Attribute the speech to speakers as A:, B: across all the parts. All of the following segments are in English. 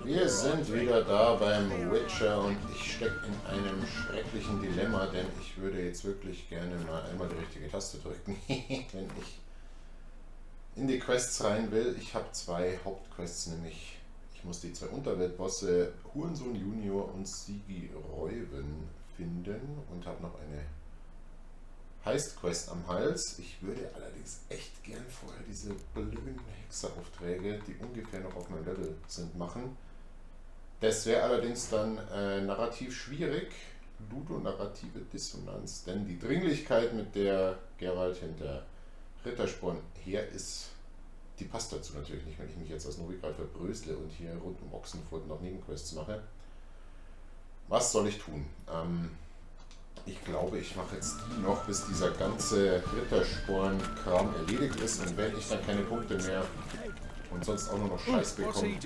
A: Wir sind wieder da beim Witcher und ich stecke in einem schrecklichen Dilemma, denn ich würde jetzt wirklich gerne mal einmal die richtige Taste drücken, wenn ich in die Quests rein will. Ich habe zwei Hauptquests, nämlich ich muss die zwei Unterweltbosse Hurensohn Junior und Sigi Reuven finden und habe noch eine Heist-Quest am Hals. Ich würde allerdings echt gern vorher diese blöden Hexeraufträge, die ungefähr noch auf meinem Level sind, machen. Das wäre allerdings dann narrativ schwierig, ludonarrative Dissonanz, denn die Dringlichkeit, mit der Geralt hinter Rittersporn her ist, die passt dazu natürlich nicht, wenn ich mich jetzt aus Novigrad verbrösle und hier rund um Ochsenfurt noch Nebenquests mache. Was soll ich tun? Ich glaube, ich mache jetzt die noch, bis dieser ganze Rittersporn-Kram erledigt ist, und wenn ich dann keine Punkte mehr und sonst auch nur noch Scheiß bekomme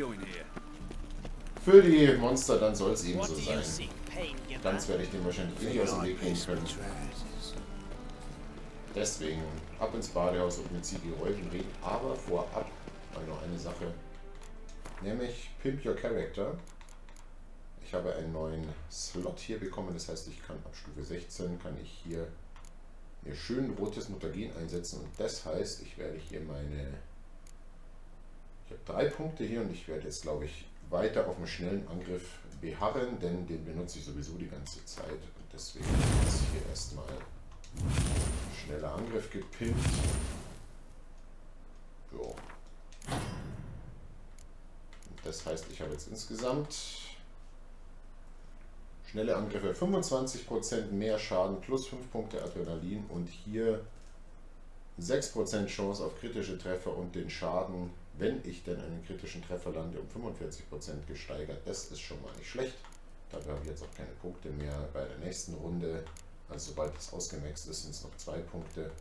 A: für die Monster, dann soll es eben so sein. Ganz werde ich den wahrscheinlich nicht aus dem Weg gehen können. Deswegen ab ins Badehaus und mit Sigi Reuven reden, aber vorab mal noch eine Sache, nämlich Pimp Your Character. Ich habe einen neuen Slot hier bekommen, das heißt, ich kann ab Stufe 16 kann ich hier mir schön rotes Mutagen einsetzen, und das heißt, ich werde hier ich habe 3 Punkte hier und ich werde jetzt, glaube ich, weiter auf einen schnellen Angriff beharren, denn den benutze ich sowieso die ganze Zeit, und deswegen ist hier erstmal schneller Angriff gepimpt. Jo. Und das heißt, ich habe jetzt insgesamt schnelle Angriffe 25% mehr Schaden plus 5 Punkte Adrenalin und hier 6% Chance auf kritische Treffer und den Schaden, wenn ich denn einen kritischen Treffer lande, um 45% gesteigert. Das ist schon mal nicht schlecht. Dafür habe ich jetzt auch keine Punkte mehr bei der nächsten Runde. Also sobald es ausgemaxt ist, sind es noch 2 Punkte.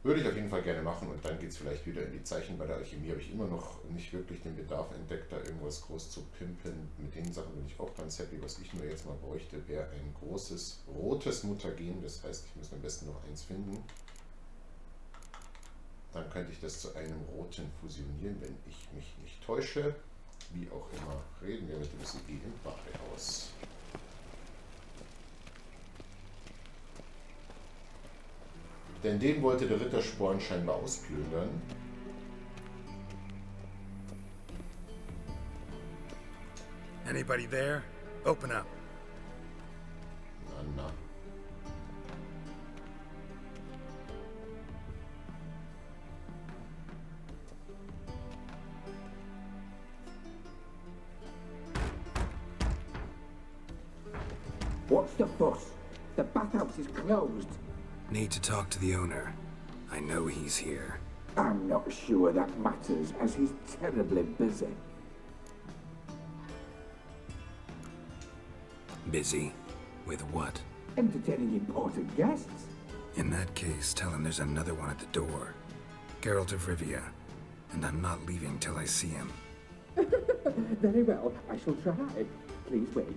A: Würde ich auf jeden Fall gerne machen, und dann geht es vielleicht wieder in die Zeichen. Bei der Alchemie habe ich immer noch nicht wirklich den Bedarf entdeckt, da irgendwas groß zu pimpen. Mit den Sachen bin ich auch ganz happy. Was ich nur jetzt mal bräuchte, wäre ein großes rotes Mutagen. Das heißt, ich muss am besten noch eins finden. Dann könnte ich das zu einem roten fusionieren, wenn ich mich nicht täusche. Wie auch immer, reden wir mit dem CG im Badehaus. Denn den wollte der Rittersporn scheinbar ausplündern.
B: Anybody there? Open up.
A: Na.
C: What's the fuss? The bathhouse is closed.
B: Need to talk to the owner. I know he's here.
C: I'm not sure that matters, as he's terribly busy.
B: Busy? With what?
C: Entertaining important guests.
B: In that case, tell him there's another one at the door. Geralt of Rivia. And I'm not leaving till I see him.
C: Very well, I shall try. Please wait.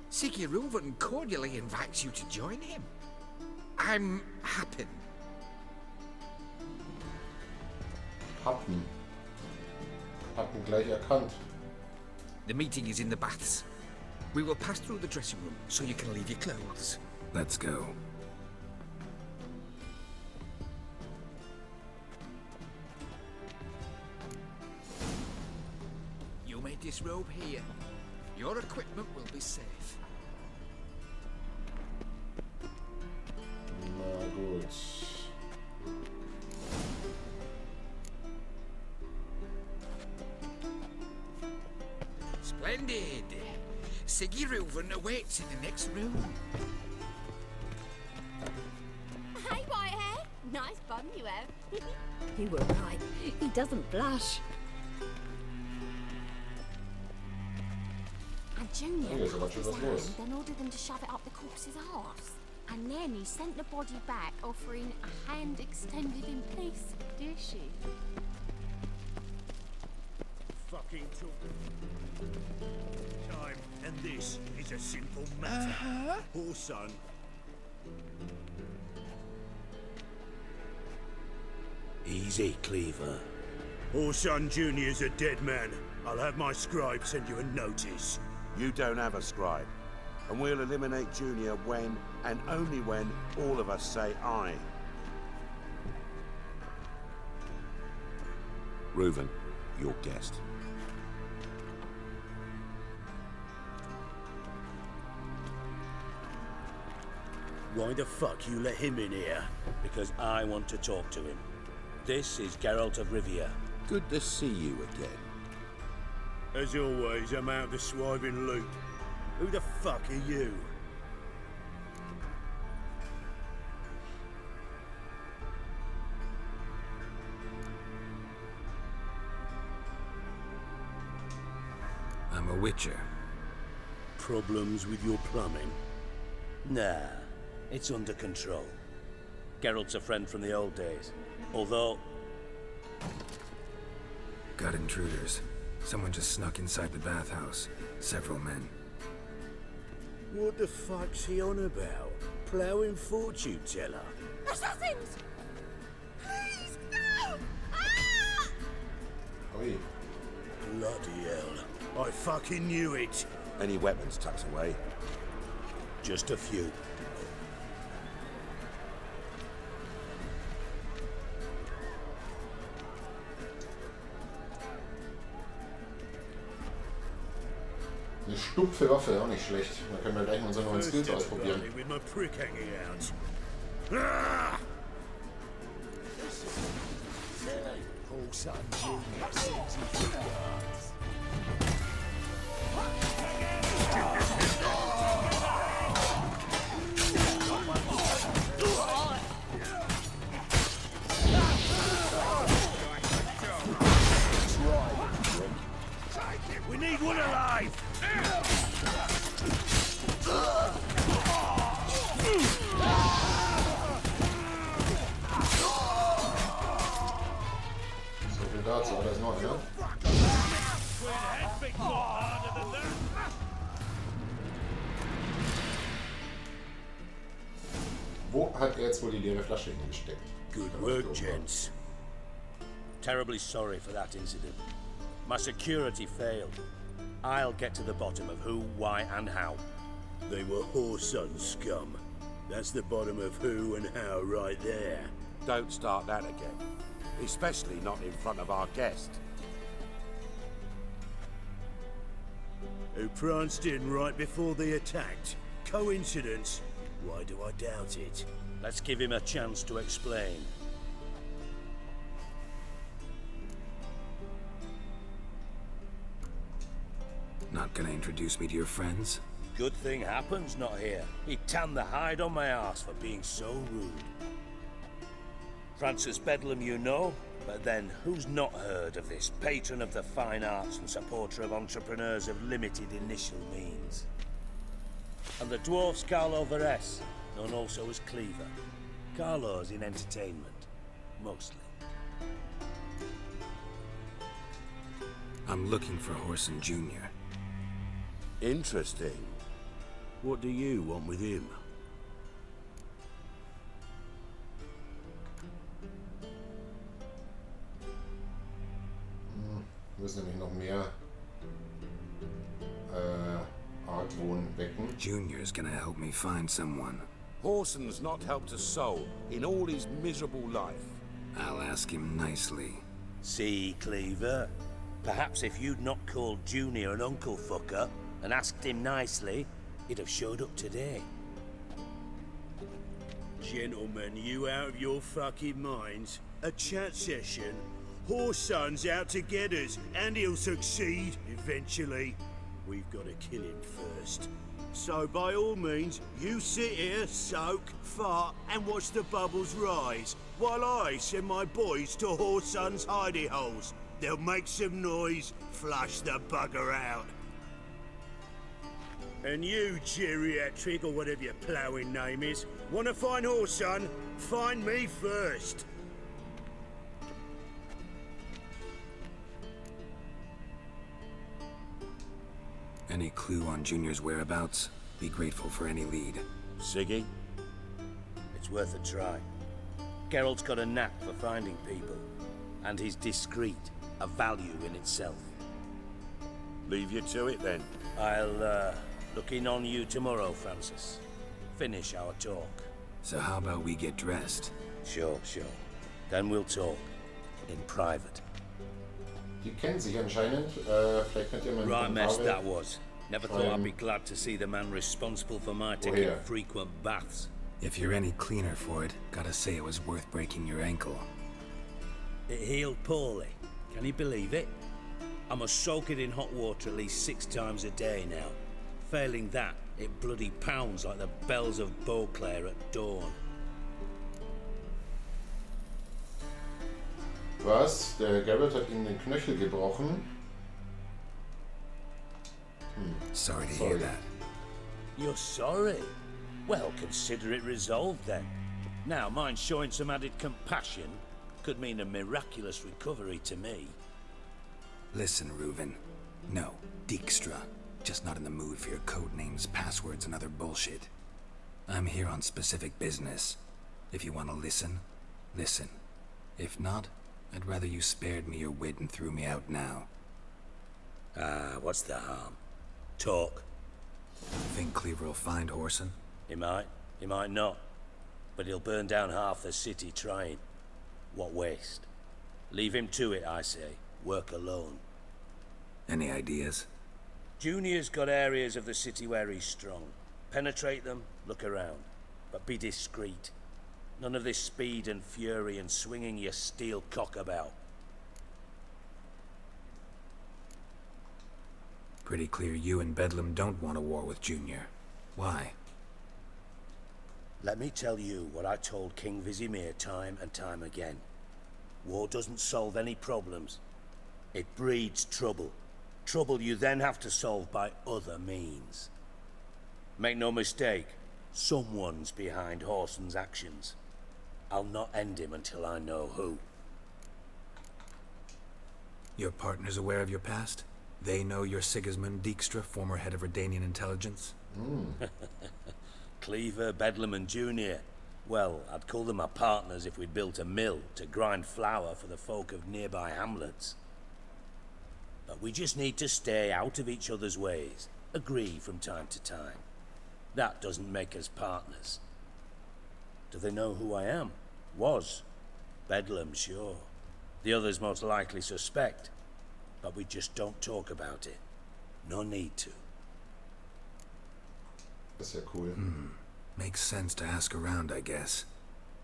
D: Sigi Reuven cordially invites you to join him. I'm happy.
A: Happen gleich erkannt.
D: The meeting is in the baths. We will pass through the dressing room so you can leave your clothes.
B: Let's go.
D: You may disrobe here. Your equipment will be safe.
A: Na gut.
D: Splendid. Sigi Reuven awaits in the next room.
E: Hey, Whitehair. Nice bum you have.
F: You were right. He doesn't blush.
E: And Junior
A: Oh, there's a bunch
E: cut
A: of
E: his
A: us
E: hand,
A: lost.
E: then ordered them to shove it up the corpse's arse. And then he sent the body back, offering a hand extended in peace. Did she?
G: Fucking talk. Time, and this is a simple matter. Whoreson. Easy, Cleaver. Orson Jr.'s a dead man. I'll have my scribe send you a notice.
H: You don't have a scribe. And we'll eliminate Junior when, and only when, all of us say aye. Reuven, your guest.
G: Why the fuck you let him in here? Because I want to talk to him. This is Geralt of Rivia.
H: Good to see you again.
G: As always, I'm out the swiving loop. Who the fuck are you?
B: I'm a witcher.
G: Problems with your plumbing? Nah, it's under control. Geralt's a friend from the old days. Although...
B: Got intruders. Someone just snuck inside the bathhouse. Several men.
G: What the fuck's he on about? Ploughing fortune teller?
E: Assassins! Please, no! Ah!
A: Ui.
G: Bloody hell. I fucking knew it.
H: Any weapons tucked away?
G: Just a few.
A: Eine stumpfe Waffe, auch nicht schlecht. Da können wir gleich mal unsere neuen
G: First
A: Skills
G: ever
A: ausprobieren.
G: party with my prick hanging out. Ah! We need one alive!
A: So viel dazu, aber da ist noch einer. Wo hat er jetzt wohl die leere Flasche hingesteckt?
G: Good work, gents. Terribly sorry for that incident. My security failed. I'll get to the bottom of who, why, and how. They were whoreson scum. That's the bottom of who and how right there.
H: Don't start that again. Especially not in front of our guest.
G: Who pranced in right before they attacked. Coincidence? Why do I doubt it? Let's give him a chance to explain.
B: Not gonna introduce me to your friends?
G: Good thing Happen's not here. He tanned the hide on my ass for being so rude. Francis Bedlam you know, but then who's not heard of this patron of the fine arts and supporter of entrepreneurs of limited initial means? And the dwarf's Carlo Veres, known also as Cleaver. Carlo's in entertainment, mostly.
B: I'm looking for Whoreson Jr.
H: Interesting.
G: What do you want with him?
A: Wir müssen nämlich noch mehr Argwohn wecken.
B: Junior's gonna help me find someone.
H: Whoreson's not helped a soul in all his miserable life.
B: I'll ask him nicely.
G: See, Cleaver? Perhaps if you'd not called Junior an uncle fucker and asked him nicely, he'd have showed up today. Gentlemen, you out of your fucking minds? A chat session? Whoreson's out to get us, and he'll succeed, eventually. We've got to kill him first. So by all means, you sit here, soak, fart, and watch the bubbles rise, while I send my boys to Whoreson's hidey holes. They'll make some noise, flush the bugger out. And you, geriatric, or whatever your ploughing name is, wanna find Whoreson? Find me first.
B: Any clue on Junior's whereabouts? Be grateful for any lead.
H: Siggy?
G: It's worth a try. Geralt's got a knack for finding people.
I: And he's discreet, a value in itself.
H: Leave you to it then.
I: I'll look in on you tomorrow, Francis. Finish our talk.
B: So how about we get dressed?
I: Sure. Then we'll talk. In private.
A: Die kennen sich anscheinend. Vielleicht könnt ihr mal
I: Right mess
A: Pavel
I: that was. Never thought I'd be glad to see the man responsible for my taking frequent baths.
B: If you're any cleaner for it, gotta say it was worth breaking your ankle.
I: It healed poorly. Can you believe it? I must soak it in hot water at least 6 times a day now. Failing that, it bloody pounds like the bells of Beauclair at dawn.
A: Was? Der Geralt hat ihm den Knöchel gebrochen.
B: Sorry to hear that.
I: You're sorry? Well, consider it resolved then. Now, mind showing some added compassion could mean a miraculous recovery to me.
B: Listen, Reuven. No, Dijkstra. Just not in the mood for your code names, passwords, and other bullshit. I'm here on specific business. If you want to listen, listen. If not, I'd rather you spared me your wit and threw me out now.
I: What's the harm? Talk.
B: Think Cleaver will find Whoreson?
I: He might not. But he'll burn down half the city trying. What waste? Leave him to it, I say. Work alone.
B: Any ideas?
I: Junior's got areas of the city where he's strong. Penetrate them, look around. But be discreet. None of this speed and fury and swinging your steel cock about.
B: Pretty clear you and Bedlam don't want a war with Junior. Why?
I: Let me tell you what I told King Vizimir time and time again. War doesn't solve any problems. It breeds trouble. Trouble you then have to solve by other means. Make no mistake, someone's behind Whoreson's actions. I'll not end him until I know who.
B: Your partner's aware of your past? They know you're Sigismund Dijkstra, former head of Redanian intelligence?
I: Cleaver, Bedlam and Junior. Well, I'd call them my partners if we'd built a mill to grind flour for the folk of nearby hamlets. But we just need to stay out of each other's ways. Agree from time to time. That doesn't make us partners. Do they know who I am? Was. Bedlam, sure. The others most likely suspect. But we just don't talk about it. No need to.
A: Das ist ja cool.
B: Makes sense to ask around, I guess.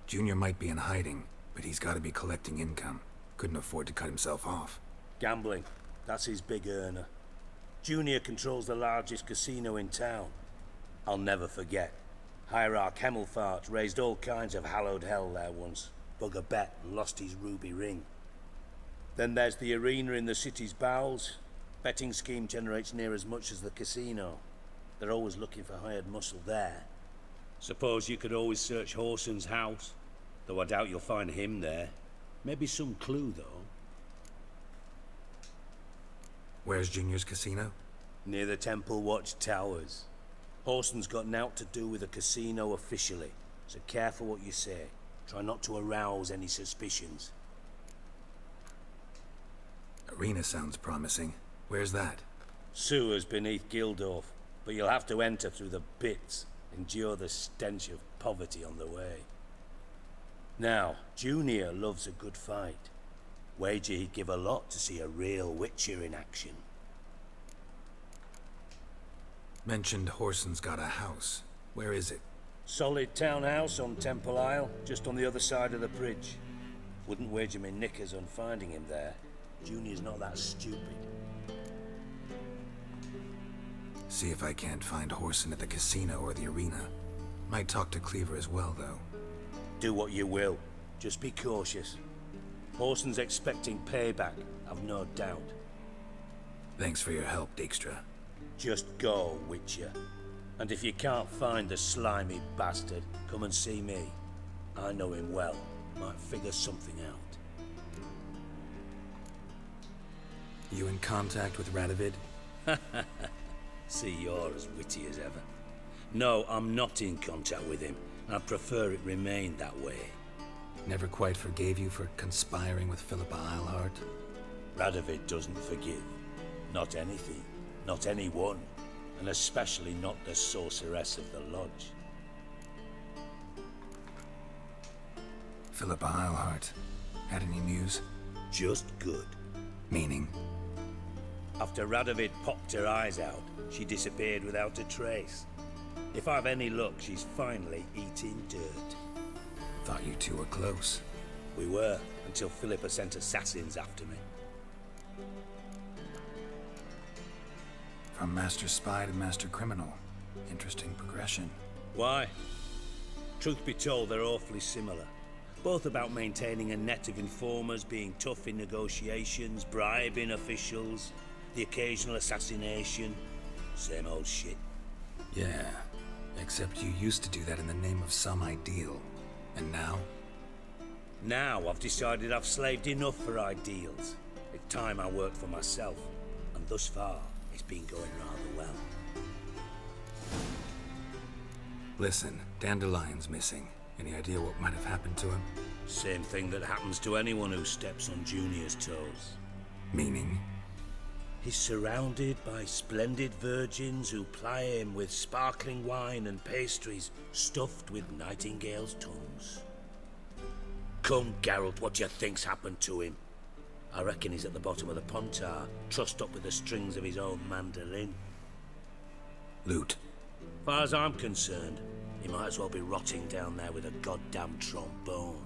B: Junior might be in hiding, but he's got to be collecting income. Couldn't afford to cut himself off.
I: Gambling. That's his big earner. Junior controls the largest casino in town. I'll never forget. Hierarch Hemmelfart raised all kinds of hallowed hell there once. Bug a bet and lost his ruby ring. Then there's the arena in the city's bowels. Betting scheme generates near as much as the casino. They're always looking for hired muscle there. Suppose you could always search Whoreson's house. Though I doubt you'll find him there. Maybe some clue, though.
B: Where's Junior's casino?
I: Near the Temple Watch Towers. Whoreson's got nought to do with the casino officially, so careful what you say. Try not to arouse any suspicions.
B: Arena sounds promising. Where's that?
I: Sewers beneath Gildorf, but you'll have to enter through the bits, endure the stench of poverty on the way. Now, Junior loves a good fight. Wager he'd give a lot to see a real Witcher in action.
B: Mentioned Whoreson's got a house. Where is it?
I: Solid townhouse on Temple Isle, just on the other side of the bridge. Wouldn't wager me knickers on finding him there. Junior's not that stupid.
B: See if I can't find Whoreson at the casino or the arena. Might talk to Cleaver as well, though.
I: Do what you will. Just be cautious. Whoreson's expecting payback, I've no doubt.
B: Thanks for your help, Dijkstra.
I: Just go, Witcher. And if you can't find the slimy bastard, come and see me. I know him well. Might figure something out.
B: You in contact with Radovid?
I: See, you're as witty as ever. No, I'm not in contact with him. I'd prefer it remained that way.
B: Never quite forgave you for conspiring with Philippa Eilhart?
I: Radovid doesn't forgive. Not anything. Not anyone. And especially not the sorceress of the lodge.
B: Philippa Eilhart. Had any news?
I: Just good.
B: Meaning?
I: After Radovid popped her eyes out, she disappeared without a trace. If I've any luck, she's finally eating dirt.
B: Thought you two were close.
I: We were, until Philippa sent assassins after me.
B: From master spy to master criminal. Interesting progression.
I: Why? Truth be told, they're awfully similar. Both about maintaining a net of informers, being tough in negotiations, bribing officials, the occasional assassination. Same old shit.
B: Yeah, except you used to do that in the name of some ideal. And now?
I: Now I've decided I've slaved enough for ideals. It's time I work for myself. And thus far, it's been going rather well.
B: Listen, Dandelion's missing. Any idea what might have happened to him?
I: Same thing that happens to anyone who steps on Junior's toes.
B: Meaning?
I: He's surrounded by splendid virgins who ply him with sparkling wine and pastries stuffed with nightingales' tongues. Come, Geralt, what do you think's happened to him? I reckon he's at the bottom of the Pontar, trussed up with the strings of his own mandolin.
B: Loot.
I: Far as I'm concerned, he might as well be rotting down there with a goddamn trombone.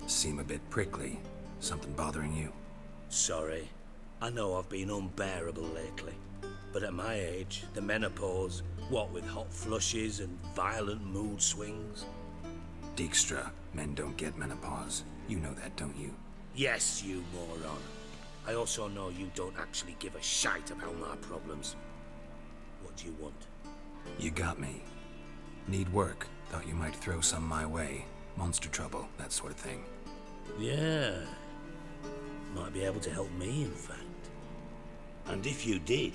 B: Seem a bit prickly. Something bothering you?
I: Sorry. I know I've been unbearable lately. But at my age, the menopause, what with hot flushes and violent mood swings.
B: Dijkstra, men don't get menopause. You know that, don't you?
I: Yes, you moron. I also know you don't actually give a shite about my problems. What do you want?
B: You got me. Need work. Thought you might throw some my way. Monster trouble, that sort of thing.
I: Yeah. Might be able to help me, in fact. And if you did,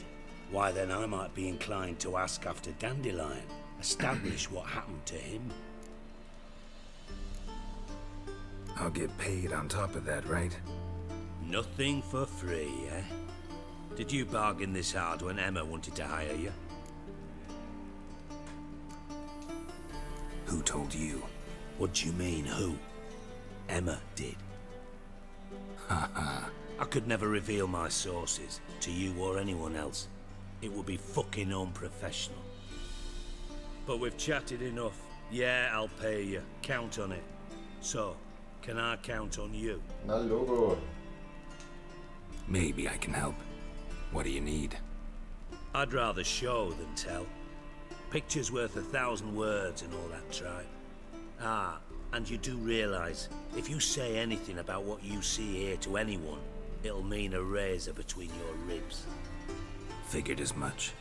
I: why then I might be inclined to ask after Dandelion. Establish what happened to him.
B: I'll get paid on top of that, right?
I: Nothing for free, eh? Did you bargain this hard when Emma wanted to hire you?
B: Who told you?
I: What do you mean, who? Emma did.
B: Haha.
I: I could never reveal my sources to you or anyone else. It would be fucking unprofessional. But we've chatted enough. Yeah, I'll pay you. Count on it. So, can I count on you?
A: Na logo.
B: Maybe I can help. What do you need?
I: I'd rather show than tell. Picture's worth 1,000 words and all that tripe. Ah, and you do realize, if you say anything about what you see here to anyone, it'll mean a razor between your ribs.
B: Figured as much.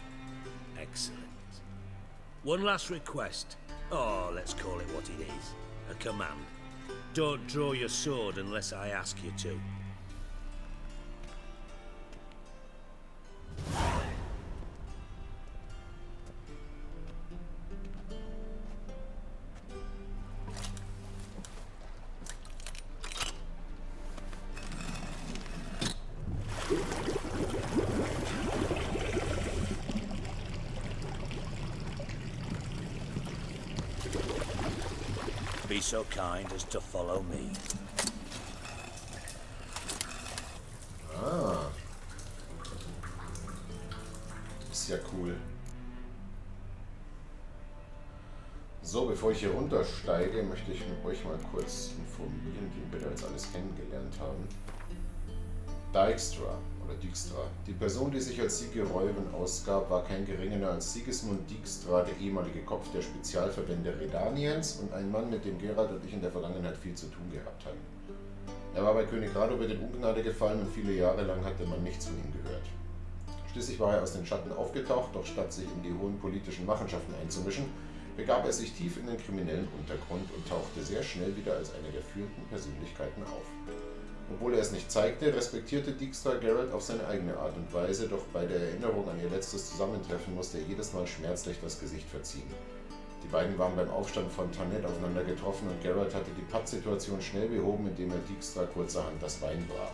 I: Excellent. One last request. Oh, let's call it what it is. A command. Don't draw your sword unless I ask you to. Be so kind as to follow me.
A: Ah. Ist ja cool. So, bevor ich hier runtersteige, möchte ich euch mal kurz informieren, wie wir da jetzt alles kennengelernt haben. Dijkstra oder Dijkstra. Die Person, die sich als Siege Reuven ausgab, war kein geringerer als Sigismund Dijkstra, der ehemalige Kopf der Spezialverbände Redaniens und ein Mann, mit dem Geralt und ich in der Vergangenheit viel zu tun gehabt hatten. Er war bei König Radovid in Ungnade gefallen und viele Jahre lang hatte man nichts von ihm gehört. Schließlich war er aus den Schatten aufgetaucht, doch statt sich in die hohen politischen Machenschaften einzumischen, begab er sich tief in den kriminellen Untergrund und tauchte sehr schnell wieder als eine der führenden Persönlichkeiten auf. Obwohl er es nicht zeigte, respektierte Dijkstra Geralt auf seine eigene Art und Weise, doch bei der Erinnerung an ihr letztes Zusammentreffen musste er jedes Mal schmerzlich das Gesicht verziehen. Die beiden waren beim Aufstand von Tannet aufeinander getroffen und Geralt hatte die Pattsituation schnell behoben, indem er Dijkstra kurzerhand das Bein brach.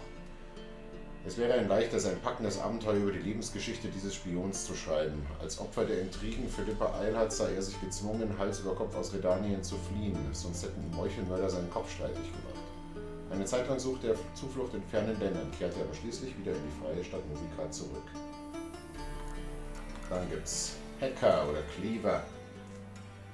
A: Es wäre ein leichtes, ein packendes Abenteuer über die Lebensgeschichte dieses Spions zu schreiben. Als Opfer der Intrigen Philippa Eilhards sah er sich gezwungen, Hals über Kopf aus Redanien zu fliehen, sonst hätten die Meuchelmörder seinen Kopf streitig gemacht. Eine Zeit lang suchte er Zuflucht in fernen Ländern, kehrte aber schließlich wieder in die freie Stadt Novigrad zurück. Dann gibt's Hacker oder Cleaver.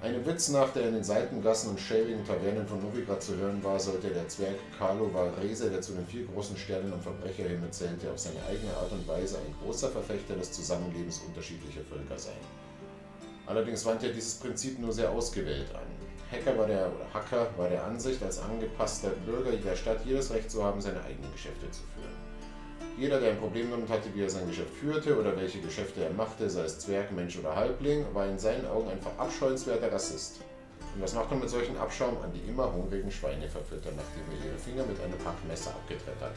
A: Eine Witznacht, der in den Seitengassen und schäbigen Tavernen von Novigrad zu hören war, sollte der Zwerg Carlo Varese, der zu den 4 großen Sternen am Verbrecherhimmel zählte, auf seine eigene Art und Weise ein großer Verfechter des Zusammenlebens unterschiedlicher Völker sein. Allerdings wandte er dieses Prinzip nur sehr ausgewählt an. Hacker war der Ansicht, als angepasster Bürger der Stadt jedes Recht zu haben, seine eigenen Geschäfte zu führen. Jeder, der ein Problem damit hatte, wie er sein Geschäft führte oder welche Geschäfte er machte, sei es Zwerg, Mensch oder Halbling, war in seinen Augen ein verabscheuenswerter Rassist. Und was macht man mit solchen Abschaum an die immer hungrigen Schweine verfüttern, nachdem er ihre Finger mit einem Pack Messer abgetrennt hat?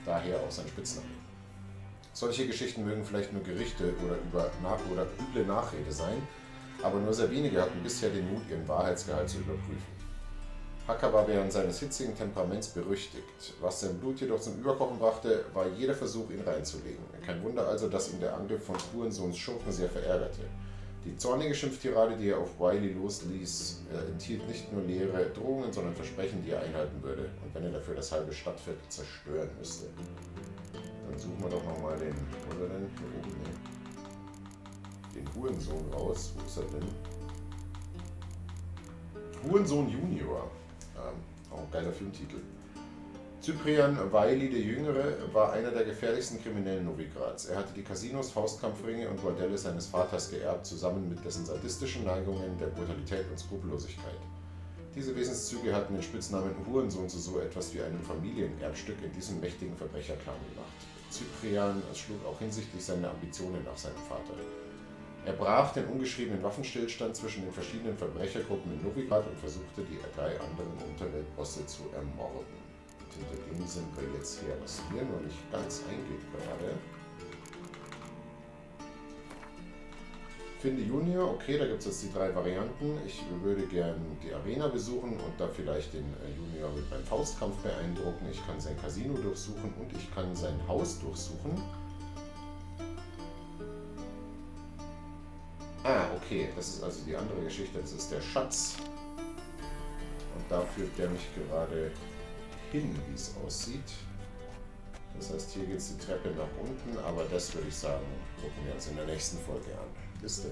A: Daher auch sein Spitzname. Solche Geschichten mögen vielleicht nur Gerichte oder üble Nachrede sein, aber nur sehr wenige hatten bisher den Mut, ihren Wahrheitsgehalt zu überprüfen. Hacker war während seines hitzigen Temperaments berüchtigt. Was sein Blut jedoch zum Überkochen brachte, war jeder Versuch, ihn reinzulegen. Kein Wunder also, dass ihn der Angriff von Hurensohns Schurken sehr verärgerte. Die zornige Schimpftirade, die er auf Wiley losließ, enthielt nicht nur leere Drohungen, sondern Versprechen, die er einhalten würde. Und wenn er dafür das halbe Stadtviertel zerstören müsste. Dann suchen wir doch nochmal den, wo ist er denn? Hier oben, ne? Den Hurensohn raus. Wo ist er denn? Hurensohn Junior. Auch ein geiler Filmtitel. Cyprian Wiley der Jüngere war einer der gefährlichsten Kriminellen Novigrads. Er hatte die Casinos, Faustkampfringe und Bordelle seines Vaters geerbt, zusammen mit dessen sadistischen Neigungen, der Brutalität und Skrupellosigkeit. Diese Wesenszüge hatten den Spitznamen Hurensohn zu so etwas wie einem Familienerbstück in diesem mächtigen Verbrecherclan gemacht. Cyprian schlug auch hinsichtlich seiner Ambitionen nach seinem Vater. Er brach den ungeschriebenen Waffenstillstand zwischen den verschiedenen Verbrechergruppen in Novigrad und versuchte, die 3 anderen Unterweltbosse zu ermorden. Und hinter dem sind wir jetzt her, was hier noch nicht ganz eingeht gerade. Finde Junior, okay, da gibt es jetzt die 3 Varianten. Ich würde gern die Arena besuchen und da vielleicht den Junior mit meinem Faustkampf beeindrucken. Ich kann sein Casino durchsuchen und ich kann sein Haus durchsuchen. Ah, okay, das ist also die andere Geschichte, das ist der Schatz. Und da führt der mich gerade hin, wie es aussieht. Das heißt, hier geht es die Treppe nach unten, aber das würde ich sagen, gucken wir uns in der nächsten Folge an. Bis dann.